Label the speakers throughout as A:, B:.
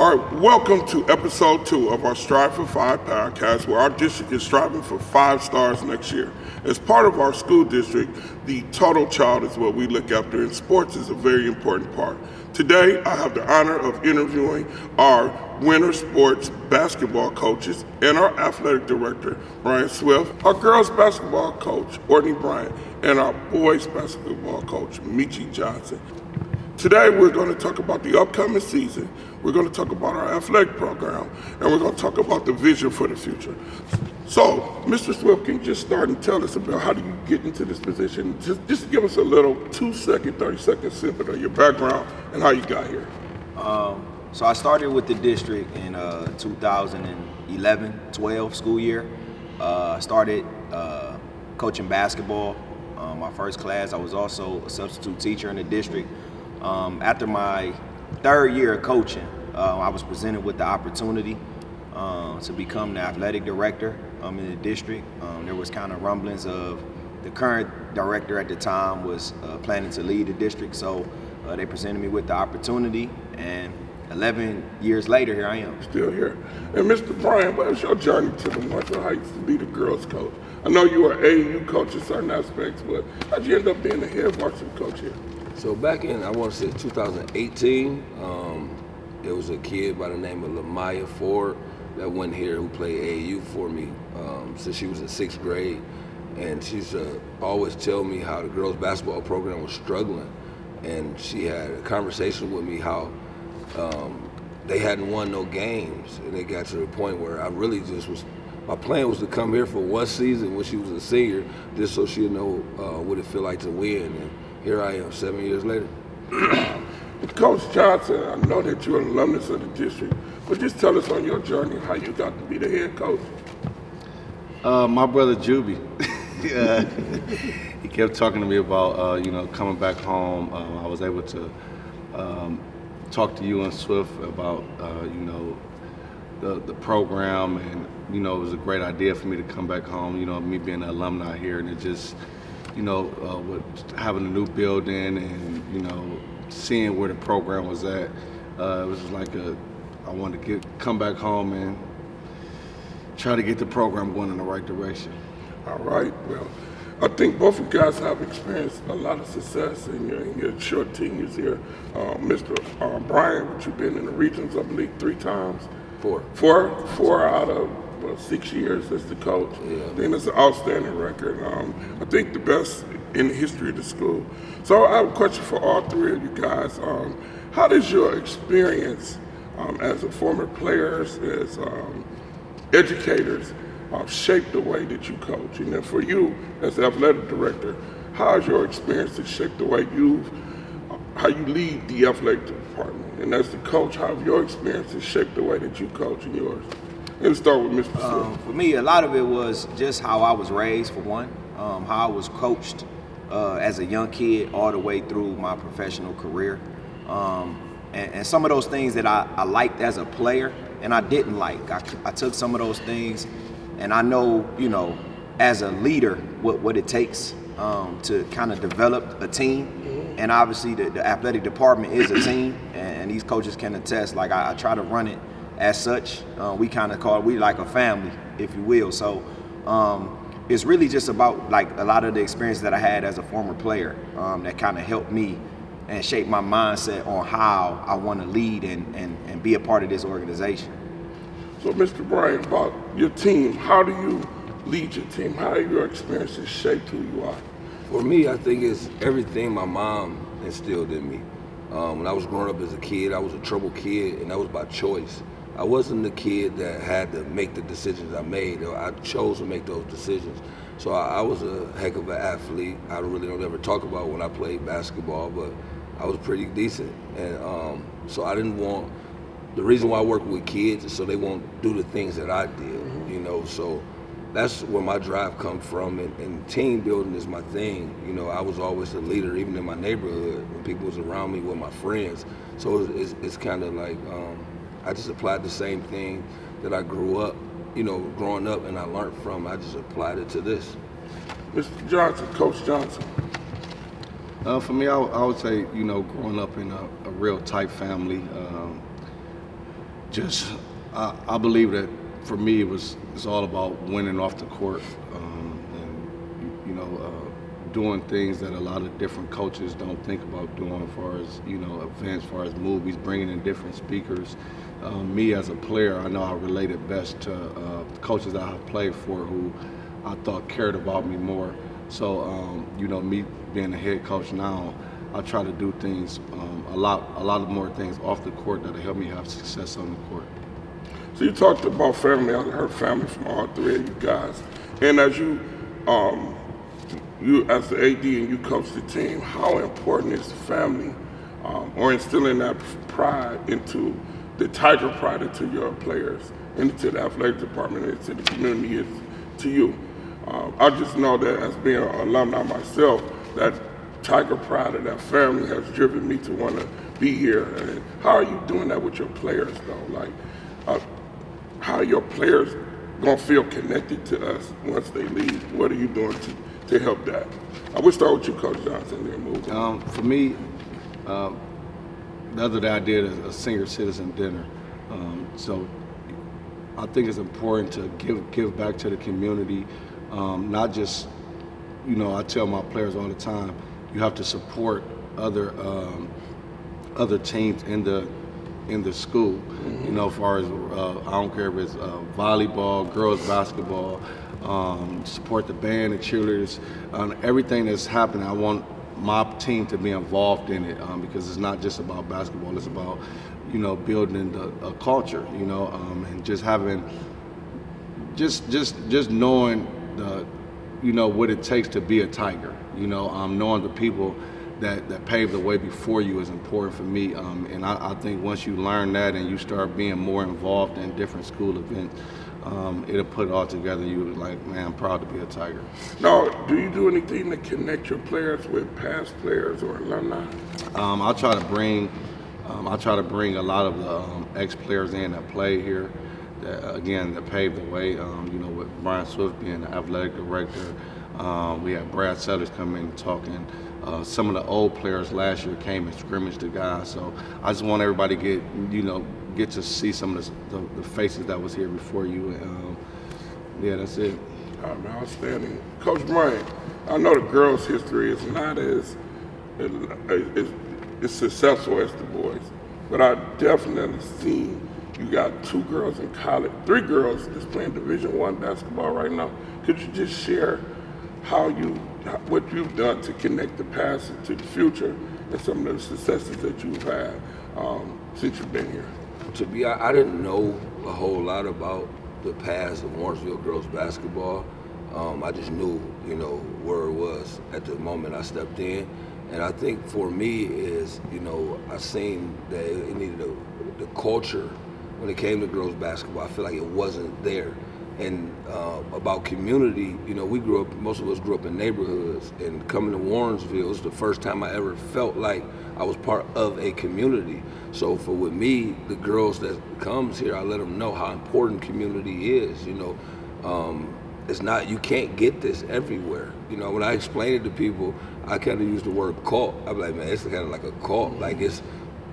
A: All right, welcome to episode 2 of our Strive for 5 podcast, where our district is striving for 5 stars next year. As part of our school district, the total child is what we look after, and sports is a very important part. Today, I have the honor of interviewing our winter sports basketball coaches and our athletic director, Brian Swift, our girls basketball coach, Ourtney Bryant, and our boys basketball coach, Meechie Johnson. Today, we're going to talk about the upcoming season. We're going to talk about our athletic program, and we're going to talk about the vision for the future. So, Mr. Swift, can you just start and tell us about how do you get into this position? Just give us a little 2-second, 30-second snippet of your background and how you got here.
B: So I started with the district in 2011-12 school year. I started coaching basketball. My first class, I was also a substitute teacher in the district. After my 3rd year of coaching, I was presented with the opportunity to become the athletic director in the district. There was kind of rumblings of the current director at the time was planning to lead the district, so they presented me with the opportunity, and 11 years later, here I am.
A: Still here. And Mr. Bryant, what is your journey to the Warrensville Heights to be the girls coach? I know you were AAU coach in certain aspects, but how'd you end up being the head varsity coach here?
C: So back in, I want to say 2018, there was a kid by the name of Lamaya Ford that went here who played AAU for me since she was in 6th grade. And she's always tell me how the girls basketball program was struggling. And she had a conversation with me how they hadn't won no games. And it got to the point where I really just was, my plan was to come here for one season when she was a senior, just so she'd know what it feel like to win. And here I am 7 years later.
A: Coach Johnson, I know that you're an alumnus of the district, but just tell us on your journey how you got to be the head coach.
D: My brother Juby, he kept talking to me about coming back home. I was able to talk to you and Swift about the program, and it was a great idea for me to come back home. Me being an alumni here, and it just with having a new building and seeing where the program was at, it was just like I wanted to come back home and try to get the program going in the right direction.
A: All right. Well, I think both of you guys have experienced a lot of success in your short tenures here. Mr. Bryant, you've been in the regions, I believe, 3 times.
C: 4.
A: 4 out of 6 years as the coach.
C: Yeah.
A: Then it's an outstanding record. I think the best in the history of the school. So I have a question for all 3 of you guys. How does your experience as a former players, as educators, shape the way that you coach? And then for you as the athletic director, how has your experience shaped the way how you lead the athletic department? And as the coach, how have your experiences shaped the way that you coach in yours? Let's start with Mr. Swift.
B: For me, a lot of it was just how I was raised, for one, how I was coached as a young kid all the way through my professional career. And some of those things that I liked as a player and I didn't like. I took some of those things, and I know, as a leader, what it takes to kind of develop a team. Mm-hmm. And obviously the athletic department is a team, and these coaches can attest. Like I try to run it as such. We kind of call it, we like a family, if you will. So it's really just about like a lot of the experience that I had as a former player that kind of helped me and shape my mindset on how I want to lead and be a part of this organization.
A: So Mr. Bryant, about your team, how do you lead your team? How have your experiences shaped who you are?
C: For me, I think it's everything my mom instilled in me. When I was growing up as a kid, I was a troubled kid, and that was by choice. I wasn't the kid that had to make the decisions I made. I chose to make those decisions. So I was a heck of an athlete. I really don't ever talk about when I played basketball, but I was pretty decent. And so I didn't want, the reason why I work with kids is so they won't do the things that I did, so that's where my drive comes from, and team building is my thing. I was always a leader, even in my neighborhood, when people was around me with my friends. So it's kind of like, I just applied the same thing that I grew up, growing up, and I learned from. I just applied it to this.
A: Mr. Johnson, Coach Johnson.
D: For me, I would say, growing up in a real tight family, I believe that for me it's all about winning off the court, and doing things that a lot of different coaches don't think about doing, as far as events, as far as movies, bringing in different speakers. Me as a player, I know I related best to coaches that I played for who I thought cared about me more. So me being a head coach now, I try to do things a lot of more things off the court that'll help me have success on the court.
A: So you talked about family. I heard family from all three of you guys. And as you as the AD and you coach the team, how important is family or instilling that pride into the Tiger pride into your players, into the athletic department, into the community, is to you? I just know that as being an alumni myself, that Tiger pride of that family has driven me to want to be here. And how are you doing that with your players, though? Like, how are your players gonna feel connected to us once they leave? What are you doing to help that? I will start with you, Coach Johnson, then move on.
D: For me, the other day I did a senior citizen dinner. So I think it's important to give back to the community. Not just, I tell my players all the time, you have to support other teams in the school.
A: Mm-hmm.
D: As far as I don't care if it's volleyball, girls basketball, support the band, the cheerleaders, everything that's happening. I want my team to be involved in it because it's not just about basketball. It's about building a culture. And just having just knowing what it takes to be a Tiger. Knowing the people that paved the way before you is important for me. And I think once you learn that and you start being more involved in different school events, it'll put it all together. You like, man, I'm proud to be a Tiger.
A: Now, do you do anything to connect your players with past players or alumni?
D: I try to bring a lot of the ex-players in that play here. That paved the way. With Brian Swift being the athletic director, we had Brad Sellers come in talking. Some of the old players last year came and scrimmaged the guys. So I just want everybody to get to see some of the faces that was here before you. That's it.
A: Outstanding. Coach Bryant, I know the girls' history is not as successful as the boys, but I definitely seen you got 2 girls in college, 3 girls that's playing Division I basketball right now. Could you just share what you've done to connect the past to the future and some of the successes that you've had since you've been here?
C: I didn't know a whole lot about the past of Warrensville girls basketball. I just knew, where it was at the moment I stepped in. And I think for me is, I seen that it needed the culture when it came to girls basketball. I feel like it wasn't there. And about community, most of us grew up in neighborhoods, and coming to Warrensville was the first time I ever felt like I was part of a community. So with me, the girls that comes here, I let them know how important community is. It's not, you can't get this everywhere. When I explain it to people, I kind of use the word cult. I'm like, man, it's kind of like a cult. Like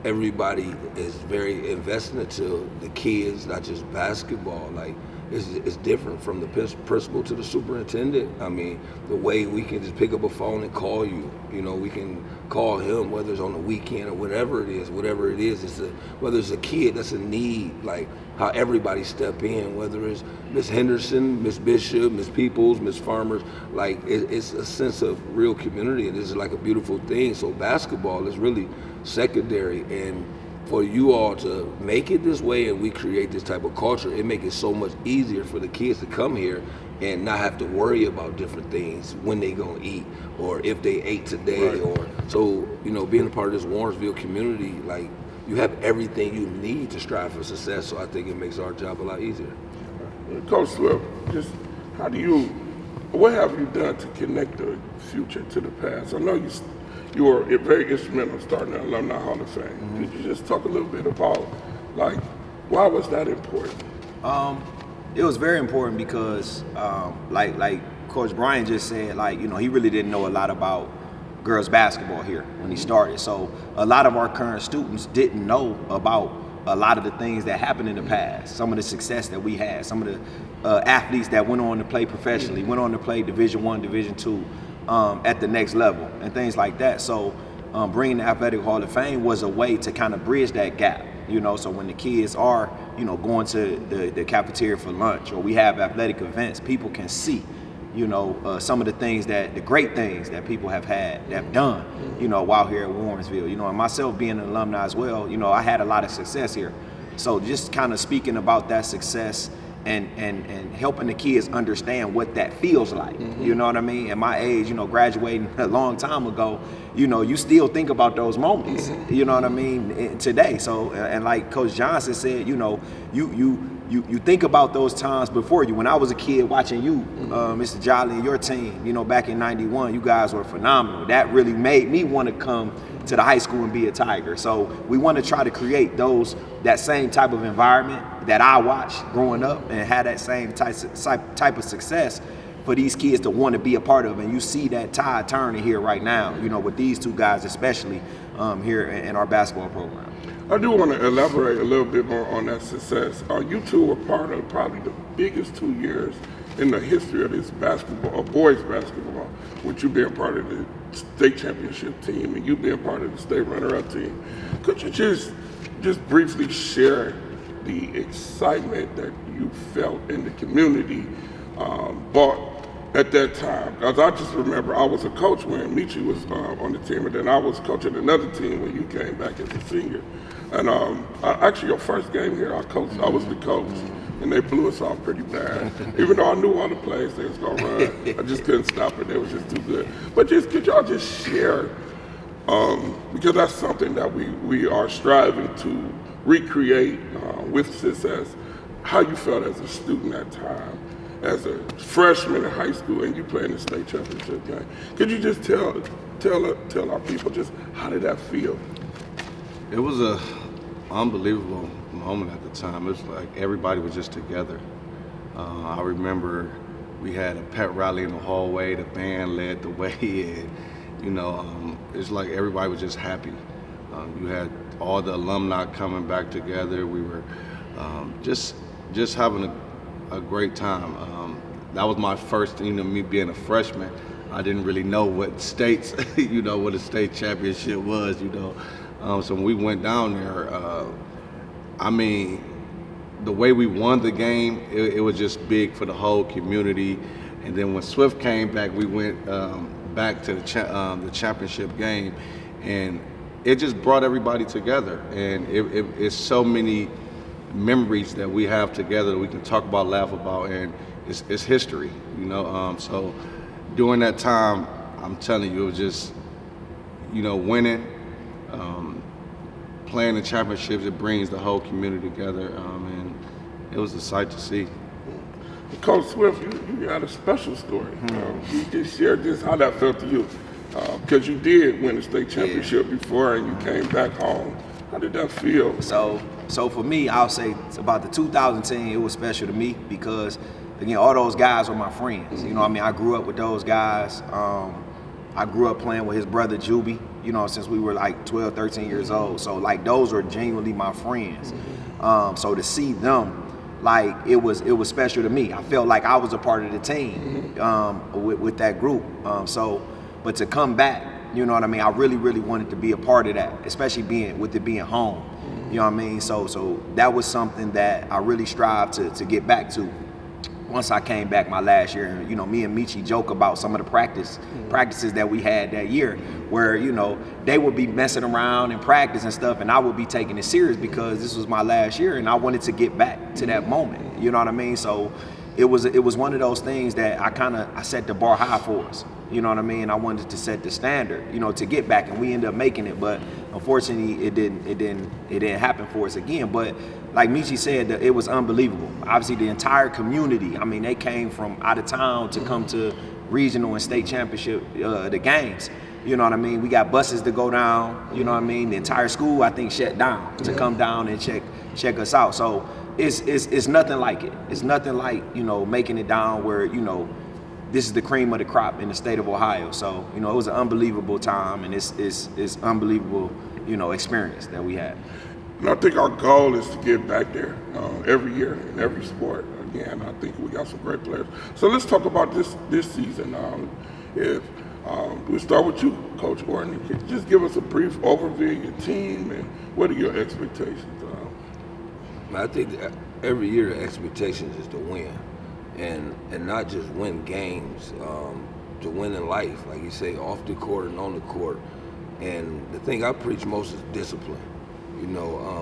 C: everybody is very invested into the kids, not just basketball. Like it's different from the principal to the superintendent. I mean, the way we can just pick up a phone and call you. We can call him, whether it's on the weekend or whatever it is. Whether it's a kid that's in need, like how everybody step in, whether it's Miss Henderson, Miss Bishop, Miss Peoples, Miss Farmers, like it's a sense of real community, and this is like a beautiful thing. So basketball is really secondary, and for you all to make it this way and we create this type of culture, it makes it so much easier for the kids to come here and not have to worry about different things, when they gonna eat or if they ate today.
A: Right.
C: Or so, being a part of this Warrensville community, like you have everything you need to strive for success. So I think it makes our job a lot easier.
A: Coach Swift, just what have you done to connect the future to the past? I know you were very instrumental in starting the Alumni Hall of Fame.
B: Mm-hmm.
A: Could you just talk a little bit about, why was that important?
B: It was very important because, like Coach Bryant just said, he really didn't know a lot about girls basketball here when he started. So a lot of our current students didn't know about a lot of the things that happened in the past, some of the success that we had, some of the athletes that went on to play professionally, went on to play Division I, Division II at the next level, and things like that. So bringing the Athletic Hall of Fame was a way to kind of bridge that gap, you know, so when the kids are, you know, going to the cafeteria for lunch, or we have athletic events, people can see, you know, some of the great things that people have done, you know, while here at Warrensville. You know, and myself being an alumni as well, you know, I had a lot of success here. So just kind of speaking about that success and helping the kids understand what that feels like. You know what I mean? At my age, you know, graduating a long time ago, you know, you still think about those moments, you know what I mean, today. So, and like Coach Johnson said, you know, you think about those times before you. When I was a kid watching you, Mr. Jolly and your team, you know, back in '91, you guys were phenomenal. That really made me want to come to the high school and be a Tiger. So we want to try to create that same type of environment that I watched growing up and had that same type of success for these kids to want to be a part of. And you see that tide turning here right now, you know, with these two guys especially here in our basketball program.
A: I do want to elaborate a little bit more on that success. You two were part of probably the biggest 2 years in the history of this basketball, boys basketball, with you being part of the state championship team and you being part of the state runner-up team. Could you just briefly share the excitement that you felt in the community but at that time? Because I just remember I was a coach when Meechie was on the team, and then I was coaching another team when you came back as a senior. And actually your first game here, I was the coach, and they blew us off pretty bad. Even though I knew all the plays they was gonna run, I just couldn't stop it. They was just too good. But could y'all just share, because that's something that we are striving to recreate with success, how you felt as a student at time, as a freshman in high school, and you playing the state championship game. Could you just tell our people just how did that feel?
D: It was a unbelievable moment at the time. It was like everybody was just together. I remember we had a pep rally in the hallway. The band led the way, and you know, it's like everybody was just happy. You had all the alumni coming back together. We were just having a great time. That was my first, you know, me being a freshman. I didn't really know what states, you know, what a state championship was, you know. So when we went down there, I mean, the way we won the game, it was just big for the whole community. And then when Swift came back, we went back to the championship game, and it just brought everybody together. And it's so many memories that we have together that we can talk about, laugh about, and it's history, you know. So during that time, I'm telling you, it was just, you know, winning, playing the championships. It brings the whole community together, and it was a sight to see.
A: Coach Swift, you got a special story. You just shared just how that felt to you, because you did win the state championship before, and you came back home. How did that feel?
B: So for me, I'll say about the 2000 team, it was special to me because, again, all those guys were my friends. You know what I mean? I grew up with those guys. I grew up playing with his brother Juby, you know, since we were like 12, 13 years old. So like those were genuinely my friends. So to see them, like it was special to me. I felt like I was a part of the team with that group. But to come back, you know what I mean? I really, really wanted to be a part of that, especially being home. You know what I mean? So that was something that I really strived to get back to. Once I came back my last year, you know, me and Meechie joke about some of the practices that we had that year, where, you know, they would be messing around in practice and stuff, and I would be taking it serious because this was my last year, and I wanted to get back to that moment. You know what I mean? So it was one of those things that I set the bar high for us. You know what I mean? I wanted to set the standard, you know, to get back, and we ended up making it. But unfortunately, it didn't happen for us again. But like Meechie said, it was unbelievable. Obviously, the entire community. I mean, they came from out of town to come to regional and state championship the games. You know what I mean? We got buses to go down. You know what I mean? The entire school, I think, shut down to come down and check us out. So it's nothing like it. It's nothing like, you know, making it down where, you know, this is the cream of the crop in the state of Ohio. So, you know, it was an unbelievable time, and it's unbelievable, you know, experience that we had.
A: And I think our goal is to get back there every year in every sport. Again, I think we got some great players. So let's talk about this season. If we start with you, Coach Ourtney, could you just give us a brief overview of your team and what are your expectations?
C: I think that every year the expectations is to win, and not just win games, to win in life, like you say, off the court and on the court. And the thing I preach most is discipline.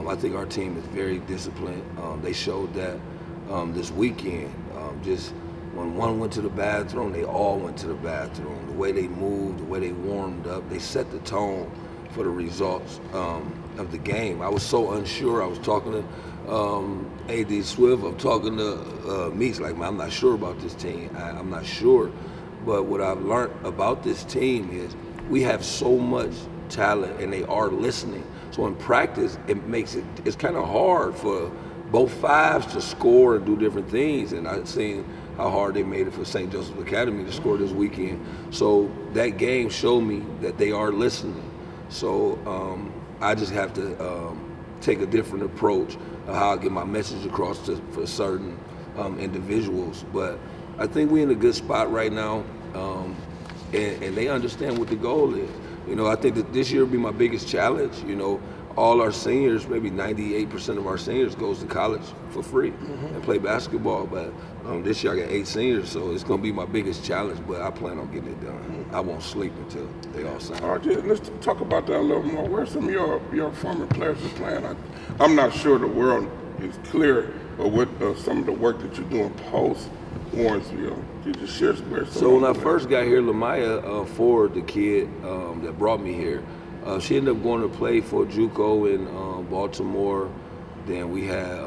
C: I think our team is very disciplined. They showed that this weekend. Just when one went to the bathroom, they all went to the bathroom. The way they moved, the way they warmed up, they set the tone for the results of the game. I was so unsure. I was talking to AD Swift. I'm talking to Meeks, like, man, I'm not sure about this team. I'm not sure. But what I've learned about this team is we have so much talent and they are listening. So in practice, it's kind of hard for both fives to score and do different things. And I've seen how hard they made it for St. Joseph's Academy to score this weekend. So that game showed me that they are listening. So I just have to take a different approach of how I get my message across for certain individuals. But I think we're in a good spot right now, and they understand what the goal is. I think that this year will be my biggest challenge. All our seniors, maybe 98% of our seniors goes to college for free and play basketball. But this year I got 8 seniors, so it's going to be my biggest challenge, but I plan on getting it done. I won't sleep until they all sign.
A: All right, let's talk about that a little more. Where some of your former players are playing? I'm not sure the world is clear of what some of the work that you're doing post Warrensville. You just share where some.
C: So when I first got here, Lamaya Ford, the kid that brought me here, she ended up going to play for JUCO in Baltimore. Then we had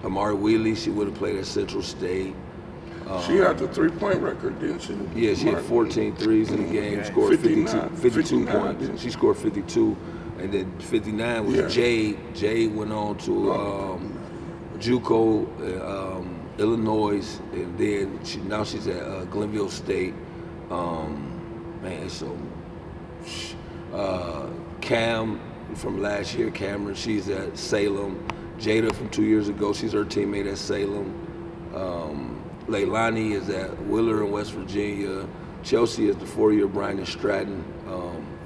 C: Amari Wheatley. She would have played at Central State.
A: She had the 3-point record, didn't she?
C: Yeah, she had 14 threes in the game, scored 52 points. She scored 52, and then 59 was Jade. Jade went on to JUCO, Illinois, and then now she's at Glenville State. Cam from last year, Cameron, she's at Salem. Jada from 2 years ago, she's her teammate at Salem. Leilani is at Wheeler in West Virginia. Chelsea is the 4-year Brian Stratton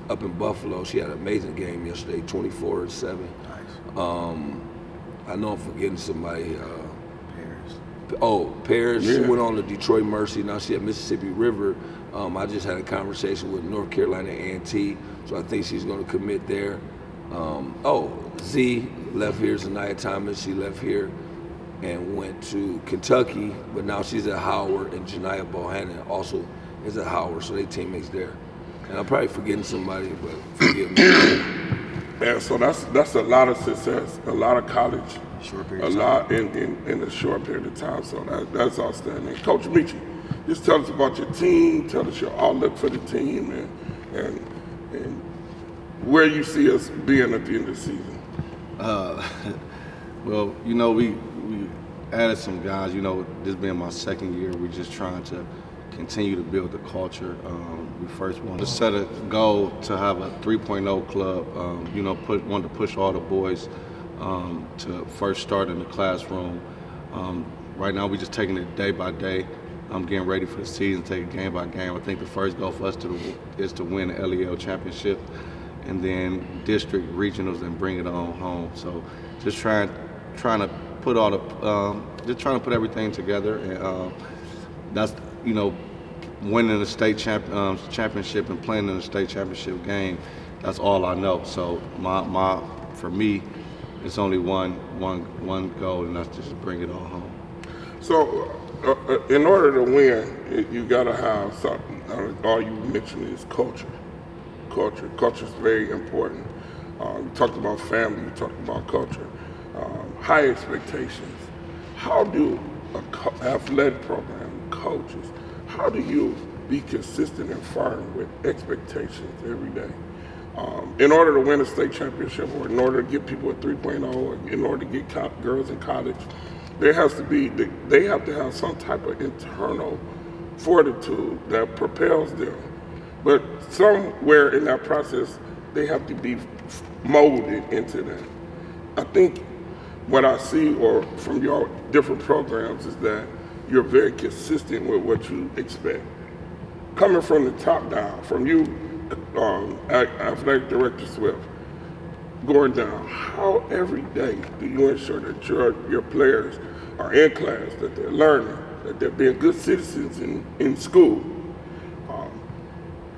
C: up in Buffalo. She had an amazing game yesterday, 24-7.
B: Nice.
C: I know I'm forgetting somebody. Paris. She went on to Detroit Mercy. Now she at Mississippi River. I just had a conversation with North Carolina A&T, so I think she's going to commit there. Z left here. Zanaya Thomas, she left here and went to Kentucky, but now she's at Howard, and Janiyah Bohannon also is at Howard, so they teammates there. And I'm probably forgetting somebody, but forgive me.
A: Yeah, so that's a lot of success, a lot of college, a lot in a short period of time. So that's outstanding. Coach Meechie, just tell us about your team. Tell us your outlook for the team, and where you see us being at the end of the season.
D: Well, we added some guys. This being my second year, we're just trying to continue to build the culture. We first wanted to set a goal to have a 3.0 club. Wanted to push all the boys to first start in the classroom. Right now, we're just taking it day by day. I'm getting ready for the season, taking game by game. I think the first goal for us is to win the LEL championship, and then district regionals and bring it on home. So just trying to put all the trying to put everything together, and that's winning the state championship and playing in the state championship game. That's all I know. So for me, it's only one goal, and that's just to bring it all home. So
A: in order to win, you got to have something. All you mentioned is culture. Culture is very important. You talked about family. You talked about culture. High expectations. How do athletic program coaches? How do you be consistent and firm with expectations every day? In order to win a state championship, or in order to get people at 3.0, or in order to get girls in college, they have to have some type of internal fortitude that propels them. But somewhere in that process, they have to be molded into that. I think what I see or from your different programs is that you're very consistent with what you expect. Coming from the top down, from you, Athletic Director Swift, going down, how every day do you ensure that your players are in class, that they're learning, that they're being good citizens in school,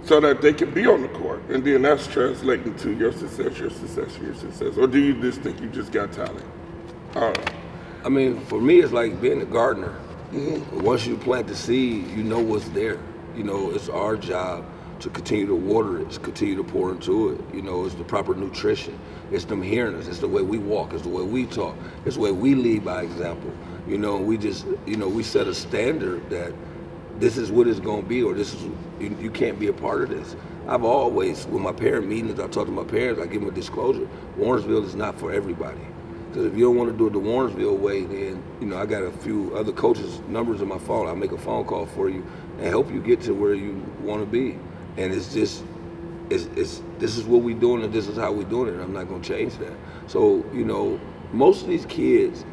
A: so that they can be on the court, and then that's translating to your success, your success, your success? Or do you just think you just got talent?
C: I mean, for me, it's like being a gardener. Once you plant the seed, you know what's there. You know, it's our job to continue to water it, to continue to pour into it. You know, it's the proper nutrition. It's them hearing us. It's the way we walk. It's the way we talk. It's the way we lead by example. You know, we just, you know, we set a standard that this is what it's going to be, or this is, you can't be a part of this. I've always, with my parent meetings, I talk to my parents, I give them a disclosure. Warrensville is not for everybody. Because if you don't want to do it the Warrensville way, then, you know, I got a few other coaches' numbers in my phone. I'll make a phone call for you and help you get to where you want to be. And it's just, this is what we're doing and this is how we're doing it. And I'm not going to change that. So, you know, most of these kids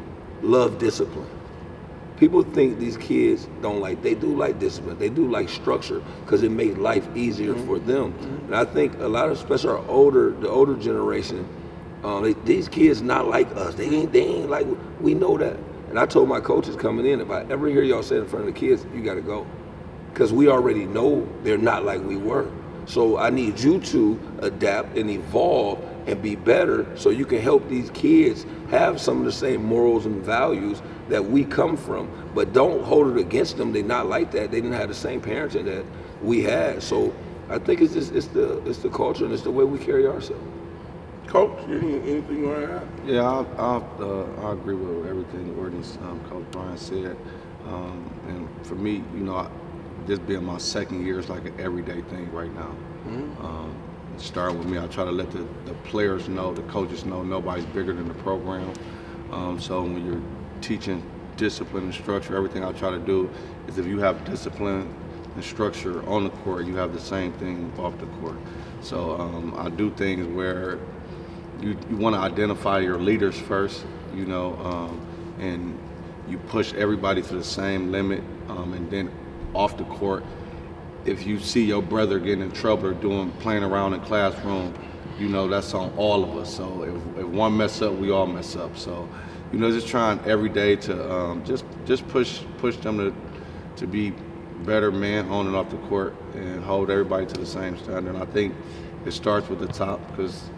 C: love discipline. People think these kids they do like discipline. They do like structure because it makes life easier for them. And I think a lot of, especially the older generation, these kids not like us. They ain't like, we know that. And I told my coaches coming in, if I ever hear y'all say in front of the kids, you got to go. Because we already know they're not like we were. So I need you to adapt and evolve and be better so you can help these kids have some of the same morals and values that we come from. But don't hold it against them. They're not like that. They didn't have the same parenting that we had. So I think it's the culture and it's the way we carry ourselves.
A: Coach, anything you want to add?
D: Yeah, I agree with everything Ourtney's Coach Bryant said. And for me, you know, this being my second year is like an everyday thing right now. Starting with me, I try to let the players know, the coaches know nobody's bigger than the program. So when you're teaching discipline and structure, everything I try to do is if you have discipline and structure on the court, you have the same thing off the court. So I do things where you want to identify your leaders first, you know, and you push everybody to the same limit, and then off the court, if you see your brother getting in trouble or playing around in classroom, you know that's on all of us. So if one mess up, we all mess up. So, you know, just trying every day to just push them to be better men on and off the court and hold everybody to the same standard. And I think it starts with the top because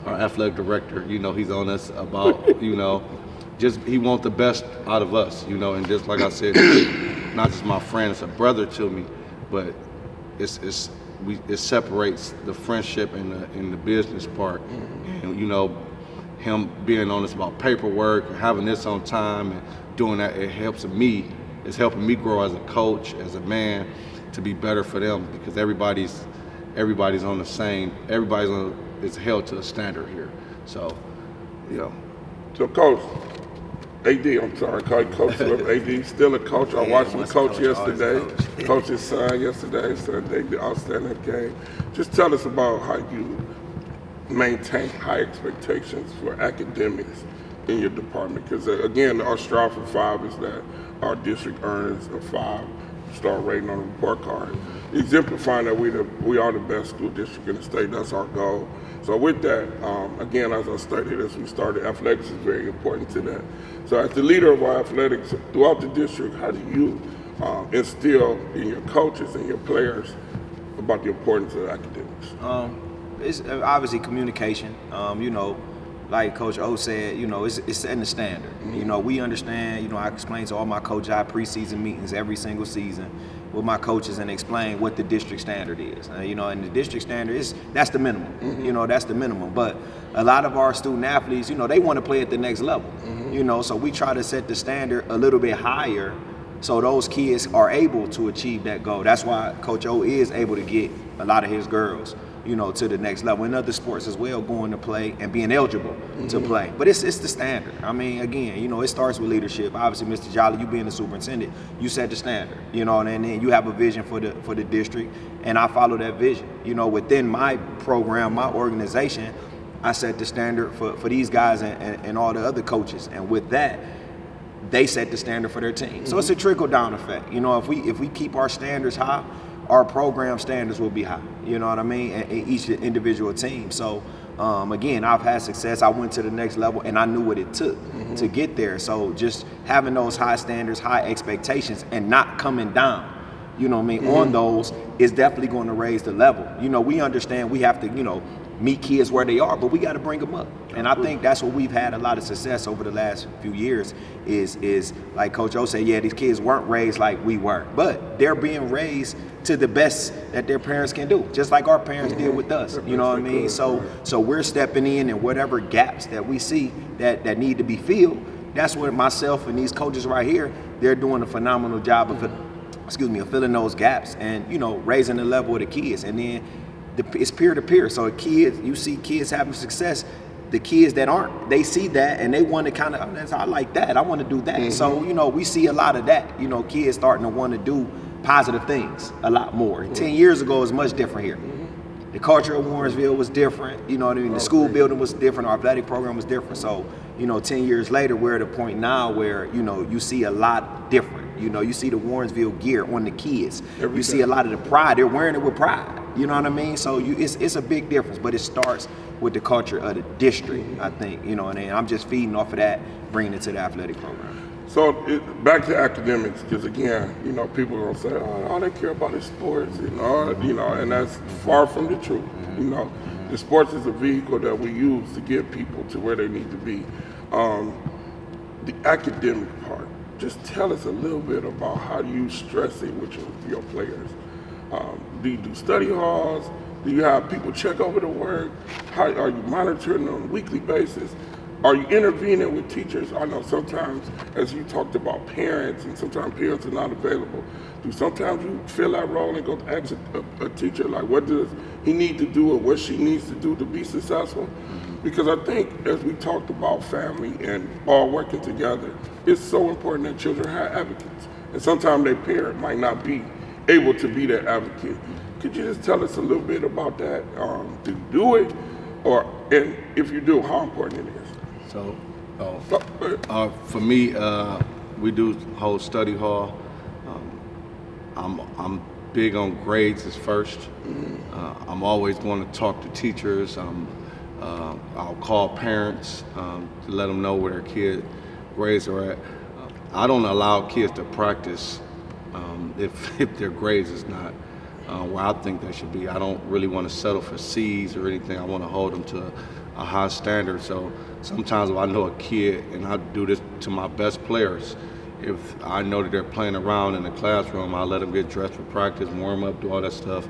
D: our athletic director, you know, he's on us about, you know, just he wants the best out of us, you know, and just like I said, not just my friend, it's a brother to me, but it separates the friendship and the business part. And you know, him being on us about paperwork, having this on time and doing that, it's helping me grow as a coach, as a man, to be better for them because everybody's on the same, is held to a standard here. So, you know.
A: So Coach, Coach Swift, AD, still a coach. I watched him coach yesterday. Coach his son yesterday, so they did outstanding game. Just tell us about how you maintain high expectations for academics in your department. Because again, our strive for 5 is that our district earns a 5-star rating on the report card, exemplifying that we are the best school district in the state. That's our goal. So with that, again, as I stated, as we started, athletics is very important to that. So as the leader of our athletics throughout the district, how do you instill in your coaches and your players about the importance of academics?
B: It's obviously communication. You know, like Coach O said, you know, it's setting the standard. You know, we understand, you know, I explain to all my coaches, I have preseason meetings every single season with my coaches and explain what the district standard is. You know, and the district standard that's the minimum. You know, that's the minimum. But a lot of our student athletes, you know, they want to play at the next level. You know, so we try to set the standard a little bit higher so those kids are able to achieve that goal. That's why Coach O is able to get a lot of his girls, you know, to the next level in other sports as well, going to play and being eligible to play. But it's the standard. I mean, again, you know, it starts with leadership. Obviously, Mr. Jolly, you being the superintendent, you set the standard, you know, and then you have a vision for the district, and I follow that vision. You know, within my program, my organization, I set the standard for these guys and all the other coaches. And with that, they set the standard for their team. So it's a trickle-down effect. You know, if we keep our standards high, our program standards will be high. You know what I mean? And each individual team. So again, I've had success. I went to the next level, and I knew what it took to get there. So just having those high standards, high expectations, and not coming down, you know what I mean, on those is definitely going to raise the level. You know, we understand we have to, you know, meet kids where they are, but we got to bring them up. And I think that's what we've had a lot of success over the last few years is like Coach O said, yeah, these kids weren't raised like we were, but they're being raised to the best that their parents can do, just like our parents did with us. You know what I mean? So we're stepping in, and whatever gaps that we see that need to be filled, that's what myself and these coaches right here, they're doing a phenomenal job of filling those gaps and, you know, raising the level of the kids. And then it's peer-to-peer. So kids, you see kids having success, the kids that aren't, they see that and they want to kind of, I like that, I want to do that. So, you know, we see a lot of that, you know, kids starting to want to do positive things a lot more. 10 years ago, it was much different here. The culture of Warrensville was different, you know what I mean? The school building was different, our athletic program was different. So, you know, 10 years later, we're at a point now where, you know, you see a lot different. You know, you see the Warrensville gear on the kids. You see a lot of the pride. They're wearing it with pride. You know what I mean? So it's a big difference, but it starts with the culture of the district, I think. You know, and I'm just feeding off of that, bringing it to the athletic program.
A: So back to academics, because again, you know, people are gonna say, oh, all they care about is sports, you know, and that's far from the truth. You know, the sports is a vehicle that we use to get people to where they need to be. The academic part, just tell us a little bit about how you stress it with your players. Do you do study halls? Do you have people check over the work? How are you monitoring on a weekly basis? Are you intervening with teachers? I know sometimes, as you talked about parents, and sometimes parents are not available. Do sometimes you fill that role and go ask a teacher, like, what does he need to do or what she needs to do to be successful? Because I think, as we talked about family and all working together, it's so important that children have advocates. And sometimes their parent might not be able to be that advocate. Could you just tell us a little bit about that? Do you do it? And if you do, how important it is?
D: So, for me, we do hold study hall. I'm big on grades as first. I'm always going to talk to teachers. I'll call parents to let them know where their kid grades are at. I don't allow kids to practice if their grades is not where I think they should be. I don't really want to settle for C's or anything. I want to hold them to a high standard. So sometimes if I know a kid, and I do this to my best players, if I know that they're playing around in the classroom, I'll let them get dressed for practice, warm up, do all that stuff.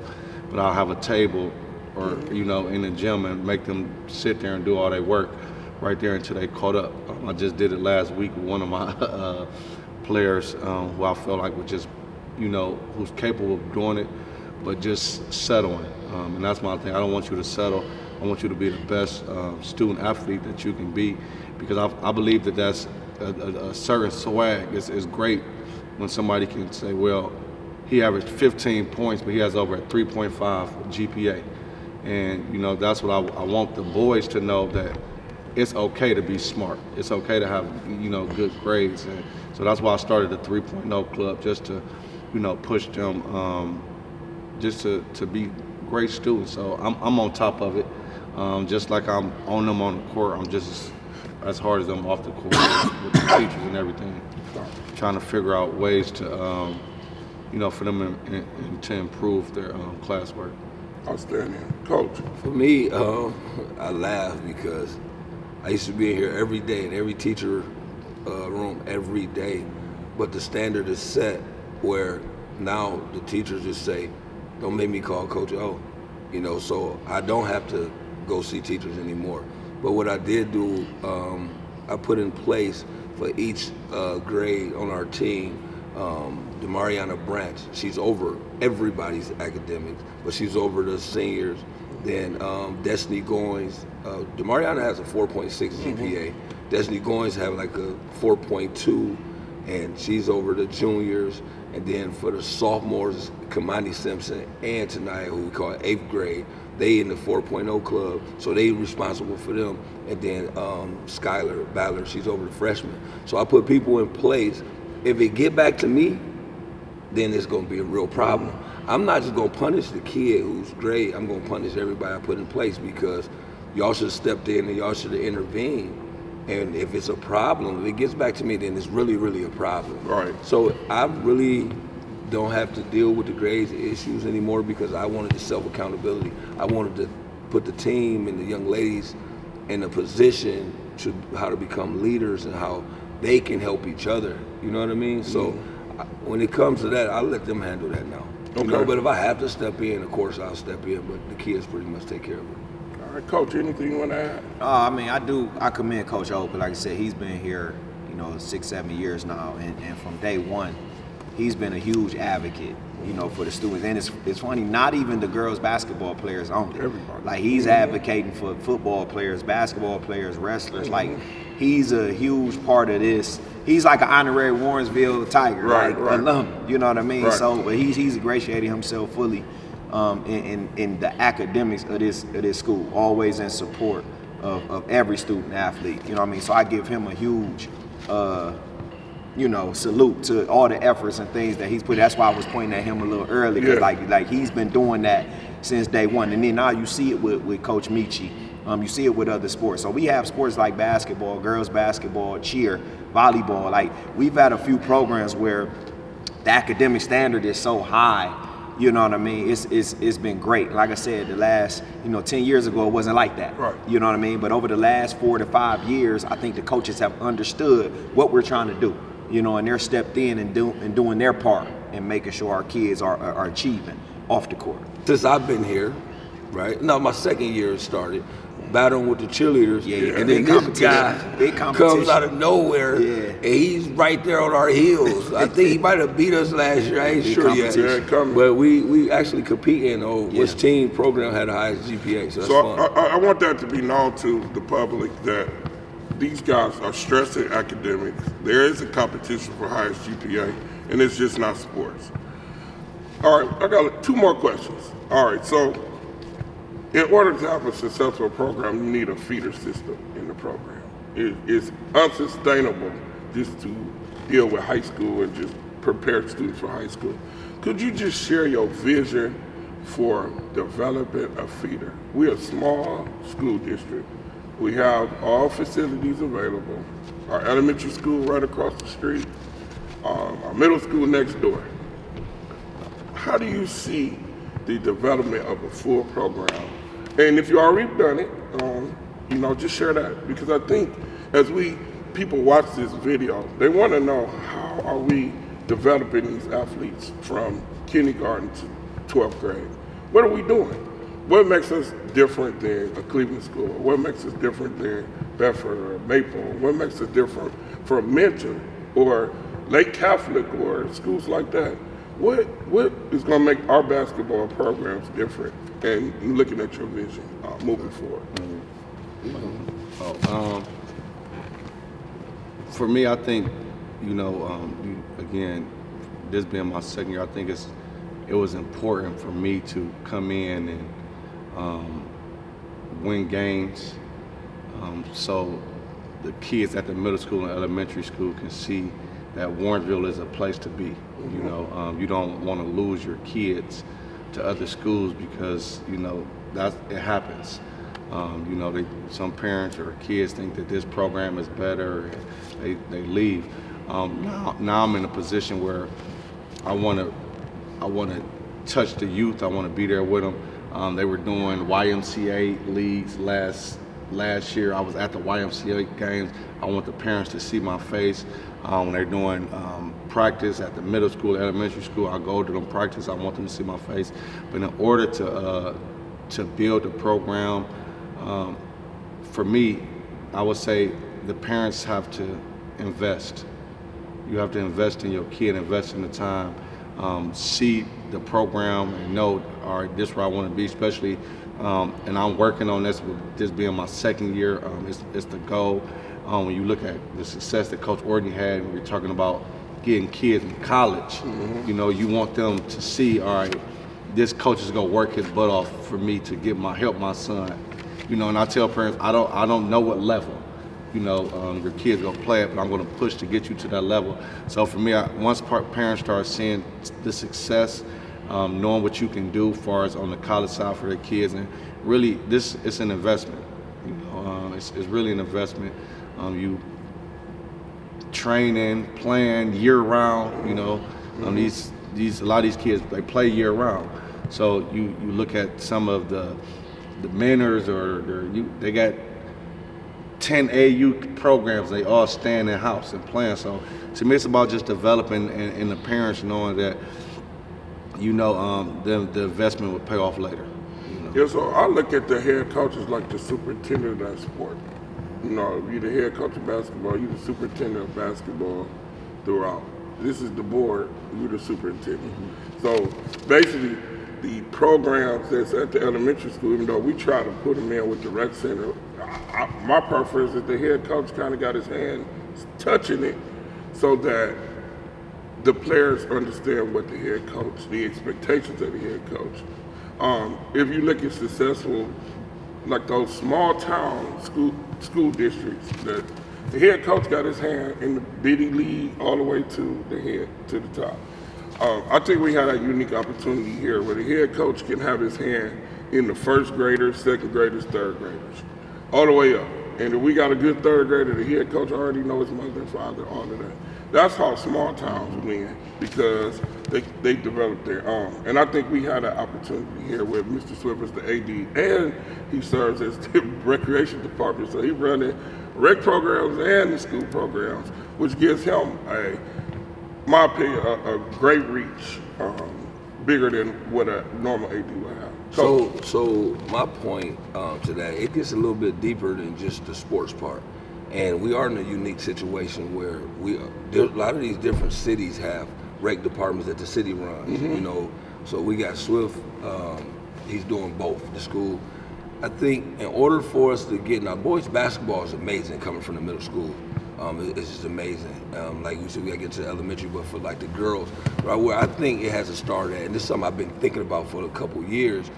D: But I'll have a table or, you know, in the gym and make them sit there and do all their work right there until they caught up. I just did it last week with one of my players who I felt like was just, you know, who's capable of doing it, but just settling. And that's my thing. I don't want you to settle. I want you to be the best student athlete that you can be, because I believe that that's a certain swag. It's great when somebody can say, well, he averaged 15 points, but he has over a 3.5 GPA. And, you know, that's what I want the boys to know, that it's okay to be smart. It's okay to have, you know, good grades. And so that's why I started the 3.0 club, just to, you know, push them just to be great students. So I'm on top of it. Just like I'm on them on the court, I'm just as hard as I'm off the court with the teachers and everything, trying to figure out ways to, you know, for them to improve their classwork.
A: Outstanding. Coach?
C: For me, I laugh because I used to be in here every day in every teacher room every day, but the standard is set where now the teachers just say, don't make me call Coach O, you know, so I don't have to go see teachers anymore. But what I did do, I put in place for each grade on our team, Ourtney Bryant, she's over everybody's academics, but she's over the seniors. Then Destiny Goins, Ourtney has a 4.6 GPA. Destiny Goins have like a 4.2, and she's over the juniors. And then for the sophomores, Kamani Simpson and Tanaya, who we call 8th grade, They in the 4.0 club, so they responsible for them. And then Skylar Ballard, she's over the freshman. So I put people in place. If it get back to me, then it's gonna be a real problem. I'm not just gonna punish the kid who's great. I'm gonna punish everybody I put in place because y'all should have stepped in and y'all should have intervened. And if it's a problem, if it gets back to me, then it's really, really a problem.
A: Right.
C: So I really don't have to deal with the grades issues anymore because I wanted the self-accountability. I wanted to put the team and the young ladies in a position to how to become leaders and how they can help each other. You know what I mean? So when it comes to that, I'll let them handle that now.
A: Okay.
C: You know, but if I have to step in, of course I'll step in, but the kids pretty much take care of it.
A: All right, Coach, anything you want to add?
B: I mean, I commend Coach O, but like I said, he's been here, 6-7 years now, and from day one, he's been a huge advocate, for the students. And it's funny, not even the girls basketball players only.
A: Everybody.
B: Like, he's advocating for football players, basketball players, wrestlers. Like, he's a huge part of this. He's like an honorary Warrensville Tiger,
A: Right.
B: alum. You know what I mean?
A: Right.
B: So, but he's ingratiating himself fully in the academics of this school, always in support of every student athlete. You know what I mean? So I give him a huge salute to all the efforts and things that he's put. That's why I was pointing at him a little early, because like he's been doing that since day one. And then now you see it with Coach Meechie. You see it with other sports. So we have sports like basketball, girls basketball, cheer, volleyball. Like, we've had a few programs where the academic standard is so high. You know what I mean? It's been great. Like I said, the last 10 years ago it wasn't like that.
A: Right.
B: You know what I mean? But over the last 4 to 5 years, I think the coaches have understood what we're trying to do. And they're stepped in and doing their part and making sure our kids are achieving off the court.
C: Since I've been here, right? No, my second year started battling with the cheerleaders, and then this guy comes out of nowhere, and he's right there on our heels. I think he might have beat us last year. I ain't sure yet, but we actually competing on which team program had the highest GPA. So that's fun.
A: I want that to be known to the public that these guys are stressing academics. There is a competition for highest GPA, and it's just not sports. All right, I got 2 more questions. All right, so in order to have a successful program, you need a feeder system in the program. It's unsustainable just to deal with high school and just prepare students for high school. Could you just share your vision for developing a feeder? We're a small school district. We have all facilities available. Our elementary school right across the street, our middle school next door. How do you see the development of a full program? And if you already done it, just share that. Because I think as people watch this video, they want to know, how are we developing these athletes from kindergarten to 12th grade? What are we doing? What makes us different than a Cleveland school? What makes us different than Bedford or Maple? What makes us different from Mentor or Lake Catholic or schools like that? What is going to make our basketball programs different? And looking at your vision moving forward.
D: For me, I think, again, this being my second year, I think it was important for me to come in and win games, so the kids at the middle school and elementary school can see that Warrensville is a place to be. You don't want to lose your kids to other schools because it happens. Some parents or kids think that this program is better, and they leave. Now I'm in a position where I want to touch the youth. I want to be there with them. They were doing YMCA leagues last year. I was at the YMCA games. I want the parents to see my face. When they're doing practice at the middle school, elementary school, I go to them practice. I want them to see my face. But in order to build the program, for me, I would say the parents have to invest. You have to invest in your kid, invest in the time, see the program and know, all right, this is where I want to be, especially, and I'm working on this with this being my second year. It's the goal. When you look at the success that Coach Ourtney had, when we're talking about getting kids in college, you want them to see, all right, this coach is gonna work his butt off for me to help my son. And I tell parents, I don't know what level, your kid's gonna play it, but I'm gonna push to get you to that level. So for me, once parents start seeing the success, knowing what you can do as far as on the college side for their kids, and really it's an investment. It's really an investment. You training, playing year round. A lot of these kids, they play year round. So you look at some of the mentors, they got 10 AU programs. They all stay in their house and playing. So to me, it's about just developing and the parents knowing that the investment will pay off later.
A: Yeah, so I look at the head coaches like the superintendent of that sport. You're the head coach of basketball, you're the superintendent of basketball throughout. This is the board, you're the superintendent. So basically, the programs that's at the elementary school, even though we try to put them in with the rec center, my preference is the head coach kind of got his hand touching it so that the players understand what the head coach, the expectations of the head coach. If you look at successful, like those small town school districts, that the head coach got his hand in the bitty league all the way to the head, to the top. I think we had a unique opportunity here where the head coach can have his hand in the first graders, second graders, third graders, all the way up. And if we got a good third grader, the head coach already knows his mother and father, all of that. That's how small towns win, because they develop their own. And I think we had an opportunity here with Mr. Swiffer's the AD, and he serves as the recreation department. So he's running rec programs and the school programs, which gives him my opinion, a great reach, bigger than what a normal AD would have.
C: So my point to that, it gets a little bit deeper than just the sports part. And we are in a unique situation where a lot of these different cities have rec departments that the city runs, So we got Swift, he's doing both, the school. I think in order for us to get, now boys basketball is amazing coming from the middle school. It's just amazing. Like we said, we gotta get to elementary, but for like the girls, right, where I think it has to start at, and this is something I've been thinking about for a couple years,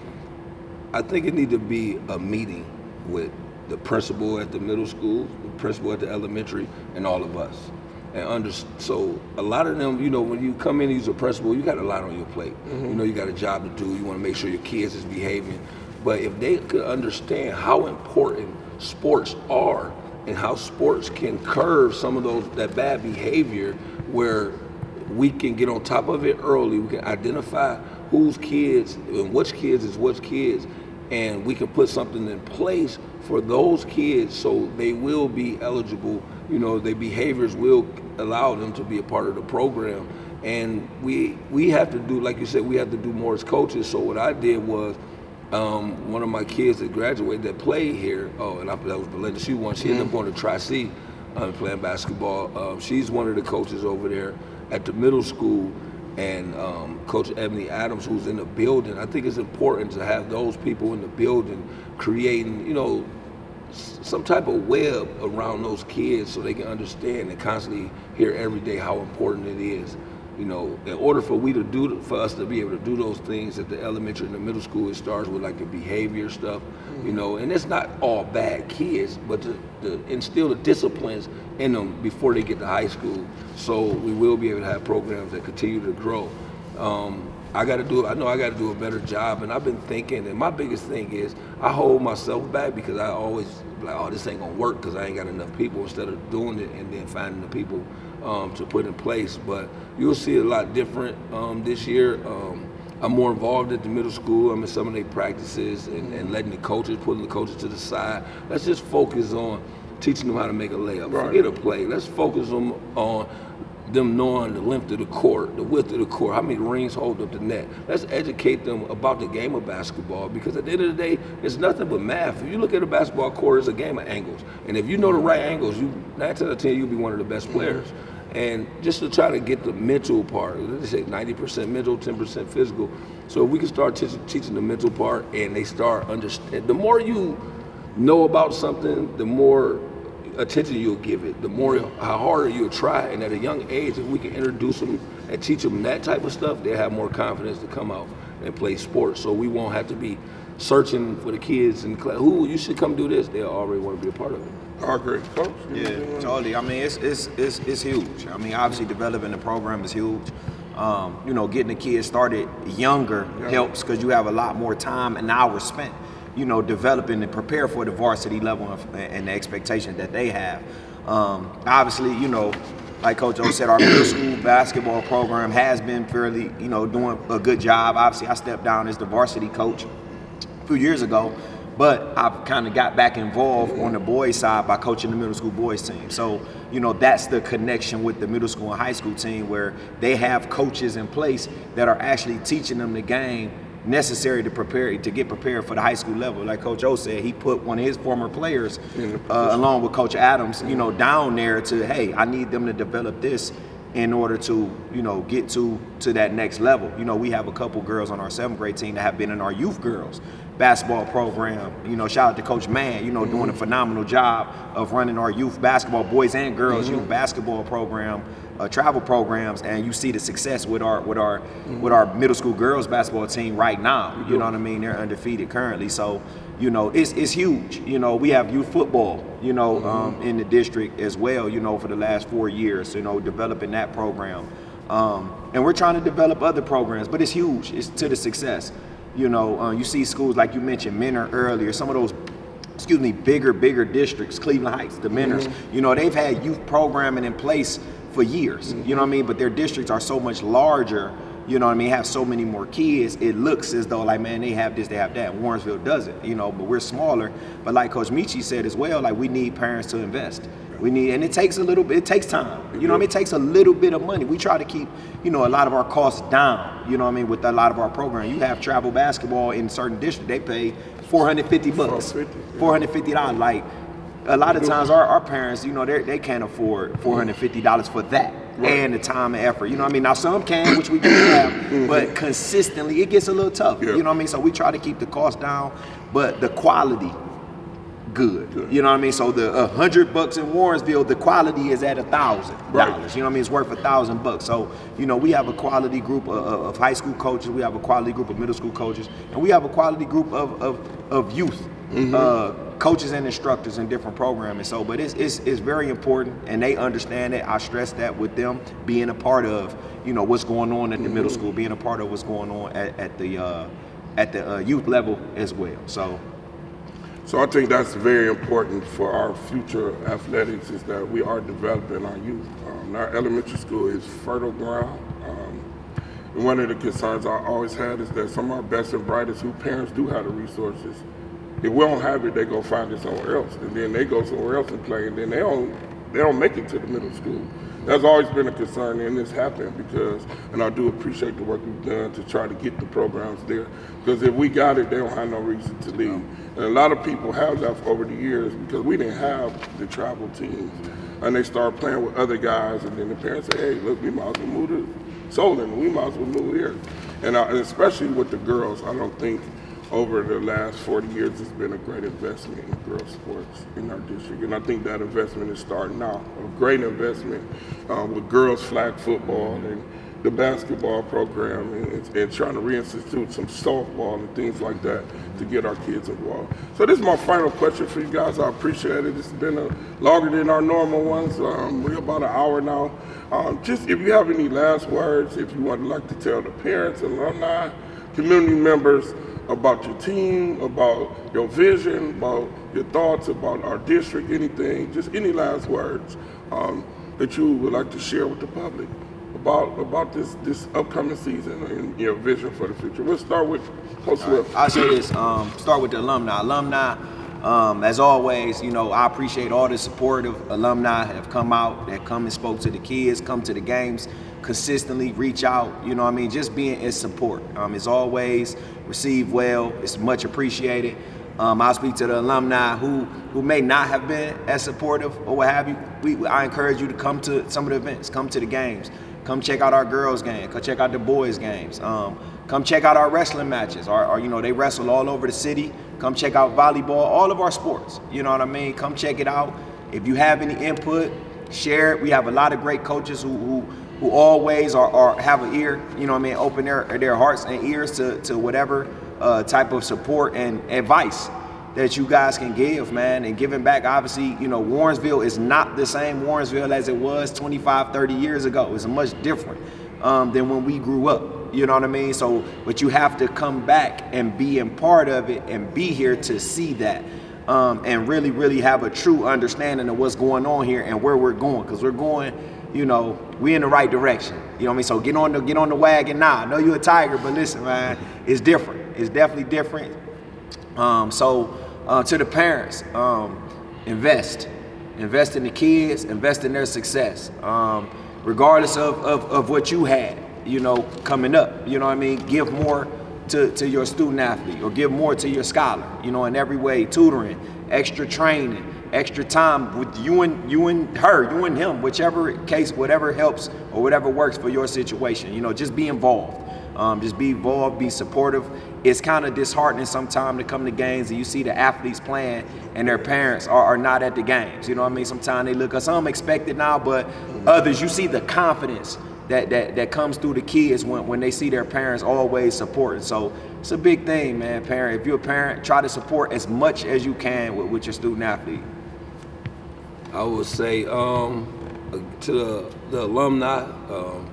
C: I think it needs to be a meeting with the principal at the middle school, the principal at the elementary, and all of us. And so a lot of them, when you come in as a principal, you got a lot on your plate. You got a job to do. You want to make sure your kids is behaving. But if they could understand how important sports are and how sports can curb some of that bad behavior, where we can get on top of it early, we can identify whose kids and which kids is which kids, and we can put something in place for those kids so they will be eligible, their behaviors will allow them to be a part of the program. And we have to do, like you said, we have to do more as coaches. So what I did was, one of my kids that graduated that played here, that was Belinda, she ended up going to Tri-C playing basketball. She's one of the coaches over there at the middle school, and Coach Ebony Adams, who's in the building. I think it's important to have those people in the building creating, some type of web around those kids so they can understand and constantly hear every day how important it is. In order for us to be able to do those things at the elementary and the middle school, it starts with like the behavior stuff, and it's not all bad kids, but to instill the disciplines in them before they get to high school, so we will be able to have programs that continue to grow. I know I got to do a better job, and I've been thinking, and my biggest thing is I hold myself back because I always like, oh, this ain't gonna work because I ain't got enough people, instead of doing it and then finding the people to put in place. But you'll see a lot different this year. I'm more involved at the middle school. I'm in some of their practices and letting pulling the coaches to the side. Let's just focus on teaching them how to make a layup. Right. Forget a play. Let's focus on them knowing the length of the court, the width of the court, how many rings hold up the net. Let's educate them about the game of basketball, because at the end of the day, it's nothing but math. If you look at a basketball court, it's a game of angles. And if you know the right angles, 9 out of 10, you'll be one of the best players. And just to try to get the mental part, they say 90% mental, 10% physical. So if we can start teaching the mental part, and they start understanding, the more you know about something, the more attention you'll give it, the more how harder you'll try. And at a young age, if we can introduce them and teach them that type of stuff, they have more confidence to come out and play sports. So we won't have to be searching for the kids in class. Who you should come do this? They already want to be a part of it.
A: I agree, Coach.
B: Yeah, totally. I mean, it's huge. I mean, obviously developing the program is huge. You know, getting the kids started younger helps because you have a lot more time and hours spent, you know, developing and prepare for the varsity level and the expectations that they have. Obviously, you know, like Coach O said, our middle school basketball program has been fairly, you know, doing a good job. Obviously, I stepped down as the varsity coach a few years ago, but I've kind of got back involved on the boys side by coaching the middle school boys team. So, you know, that's the connection with the middle school and high school team where they have coaches in place that are actually teaching them the game necessary to get prepared for the high school level. Like Coach O said, he put one of his former players along with Coach Adams, you know, down there to, hey, I need them to develop this in order to, you know, get to that next level. You know, we have a couple girls on our 7th grade team that have been in our youth girls basketball program. You know, shout out to Coach Mann, you know, doing a phenomenal job of running our youth basketball, boys and girls youth basketball program, travel programs, and you see the success with our middle school girls basketball team right now. You know what I mean? They're undefeated currently. So, you know, it's huge. You know, we have youth football, you know, in the district as well, you know, for the last 4 years, you know, developing that program. And we're trying to develop other programs, but it's huge. It's to the success. You know, you see schools like you mentioned, Menor earlier, some of those, bigger districts, Cleveland Heights, the Menors, you know, they've had youth programming in place for years, you know what I mean? But their districts are so much larger, you know what I mean, have so many more kids, it looks as though like, man, they have this, they have that. Warrensville doesn't, you know, but we're smaller. But like Coach Meechie said as well, like we need parents to invest. And it takes a little bit, it takes time. You know what I mean? It takes a little bit of money. We try to keep, you know, a lot of our costs down, you know what I mean, with a lot of our program. You have travel basketball in certain districts, they pay $450, $450. Like a lot of times our parents, you know, they can't afford $450 for that. Right. And the time and effort, you know what I mean? Now some can, which we do have, but consistently it gets a little tough, you know what I mean? So we try to keep the cost down, but the quality, good. You know what I mean? So the $100 in Warrensville, the quality is at $1,000. Right. You know what I mean? It's worth $1,000. So, you know, we have a quality group of high school coaches, we have a quality group of middle school coaches, and we have a quality group of youth coaches and instructors in different programming. So, but it's very important, and they understand it. I stress that with them being a part of, you know, what's going on at the middle school, being a part of what's going on at the youth level as well.
A: So I think that's very important for our future athletics, is that we are developing our youth. Our elementary school is fertile ground. And one of the concerns I always had is that some of our best and brightest who parents do have the resources, if we don't have it, they go find it somewhere else. And then they go somewhere else and play, and then they don't make it to the middle school. That's always been a concern, and this happened because, and I do appreciate the work we've done to try to get the programs there, because if we got it, they don't have no reason to leave. And a lot of people have left over the years because we didn't have the travel teams, and they start playing with other guys, and then the parents say, hey, look, we might as well move to Solon, we might as well move here. And especially with the girls, I don't think over the last 40 years, it's been a great investment in girls' sports in our district. And I think that investment is starting now. A great investment with girls' flag football and the basketball program and trying to reinstitute some softball and things like that to get our kids involved. So this is my final question for you guys. I appreciate it. It's been longer than our normal ones. We're about an hour now. Just if you have any last words, if you would like to tell the parents, alumni, community members, about your team, about your vision, about your thoughts about our district, anything, just any last words that you would like to share with the public about this upcoming season and your vision for the future. We'll start with Coach Swift.
B: I'll say this, start with the alumni. As always, you know, I appreciate all the supportive alumni that have come out, that come and spoke to the kids, come to the games, consistently reach out, you know what I mean, just being in support. As always, received well, it's much appreciated. I'll speak to the alumni who may not have been as supportive or what have you. I encourage you to come to some of the events, come to the games, come check out our girls' game, come check out the boys' games, come check out our wrestling matches. You know, they wrestle all over the city. Come check out volleyball, all of our sports. You know what I mean? Come check it out. If you have any input, share it. We have a lot of great coaches who always are have an ear, you know what I mean, open their hearts and ears to whatever type of support and advice that you guys can give, man. And giving back, obviously, you know, Warrensville is not the same Warrensville as it was 25, 30 years ago. It's much different than when we grew up, you know what I mean? So, but you have to come back and be a part of it and be here to see that. And really, really have a true understanding of what's going on here and where we're going, because we're going, you know, we're in the right direction. You know what I mean? So get on the wagon now. I know you're a Tiger, but listen, man, it's different. It's definitely different. So to the parents, invest in the kids, invest in their success, regardless of what you had, you know, coming up. You know what I mean? Give more to your student athlete, or give more to your scholar, you know, in every way, tutoring, extra training, extra time with you and her, you and him, whichever case, whatever helps or whatever works for your situation. You know, just be involved. Just be involved, be supportive. It's kind of disheartening sometimes to come to games and you see the athletes playing and their parents are not at the games. You know what I mean? Sometimes they look, some expect it now, but others, you see the confidence that comes through the kids when they see their parents always supporting. So it's a big thing, man. Parent, if you're a parent, try to support as much as you can with your student athlete.
C: I would say to the alumni,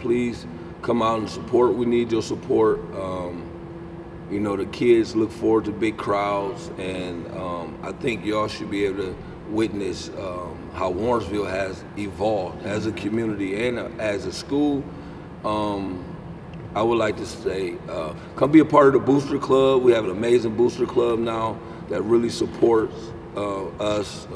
C: please come out and support. We need your support. You know, the kids look forward to big crowds, and I think y'all should be able to witness how Warrensville has evolved as a community and as a school. I would like to say, come be a part of the Booster Club. We have an amazing Booster Club now that really supports us.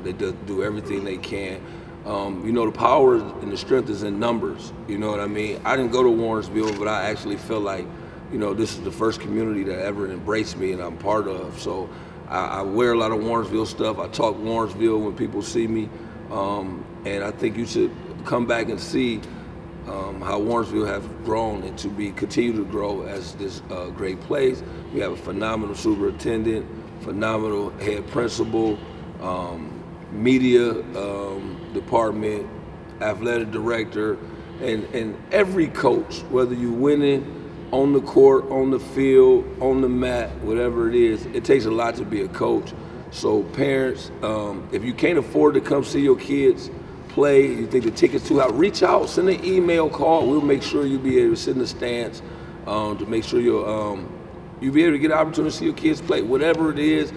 C: They do everything they can. You know, the power and the strength is in numbers. You know what I mean? I didn't go to Warrensville, but I actually feel like, you know, this is the first community that ever embraced me and I'm part of. So I wear a lot of Warrensville stuff. I talk Warrensville when people see me. And I think you should come back and see how Warrensville has grown and to continue to grow as this great place. We have a phenomenal superintendent, phenomenal head principal, media department, athletic director, and every coach, whether you're winning on the court, on the field, on the mat, whatever it is, it takes a lot to be a coach. So parents, if you can't afford to come see your kids play, you think the ticket's too high, reach out, send an email, call. We'll make sure you'll be able to sit in the stands to make sure you'll be able to get an opportunity to see your kids play, whatever it is.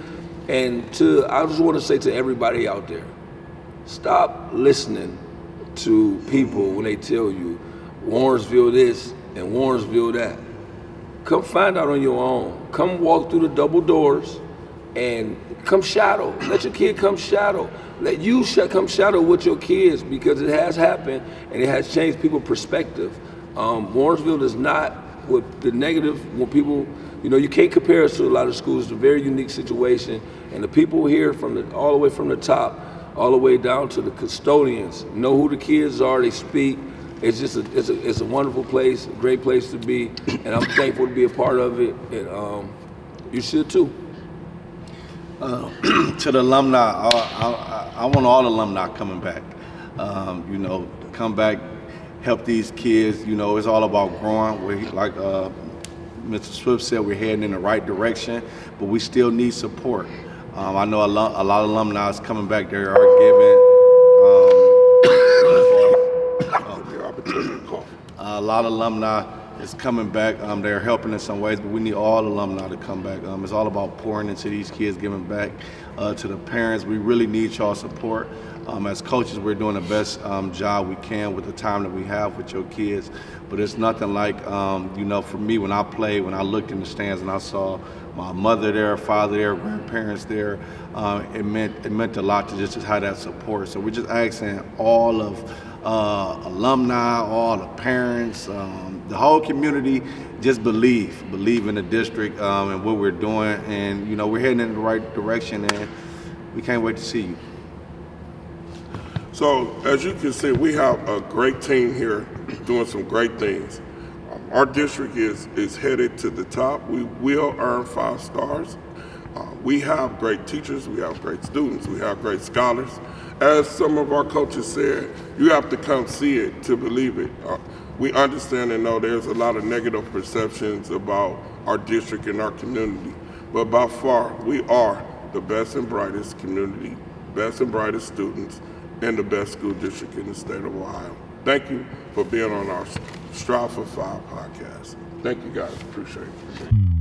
C: And I just want to say to everybody out there, stop listening to people when they tell you Warrensville this and Warrensville that. Come find out on your own. Come walk through the double doors and come shadow. Let your kid come shadow. Let you come shadow with your kids, because it has happened and it has changed people's perspective. Warrensville is not with the negative when people, you know, you can't compare us to a lot of schools. It's a very unique situation. And the people here all the way from the top, all the way down to the custodians, know who the kids are, they speak. It's just it's a wonderful place, a great place to be, and I'm thankful to be a part of it, and you should too.
D: To the alumni, I want all alumni coming back. You know, come back, help these kids. You know, it's all about growing. Like Mr. Swift said, we're heading in the right direction, but we still need support. I know a lot of alumni is coming back. They are giving. A lot of alumni is coming back. They're helping in some ways, but we need all alumni to come back. It's all about pouring into these kids, giving back to the parents. We really need y'all support. As coaches, we're doing the best job we can with the time that we have with your kids. But it's nothing like, you know, for me, when I played, when I looked in the stands and I saw my mother there, father there, grandparents there, it meant a lot to just have that support. So we're just asking all of alumni, all the parents, the whole community, just believe in the district and what we're doing, and you know, we're heading in the right direction, and we can't wait to see you.
A: So as you can see, we have a great team here doing some great things. Our district is headed to the top. We will earn 5 stars. We have great teachers, we have great students, we have great scholars. As some of our coaches said, you have to come see it to believe it. We understand and know there's a lot of negative perceptions about our district and our community, but by far, we are the best and brightest community, best and brightest students, and the best school district in the state of Ohio. Thank you for being on our Strive for 5 podcast. Thank you guys, appreciate it.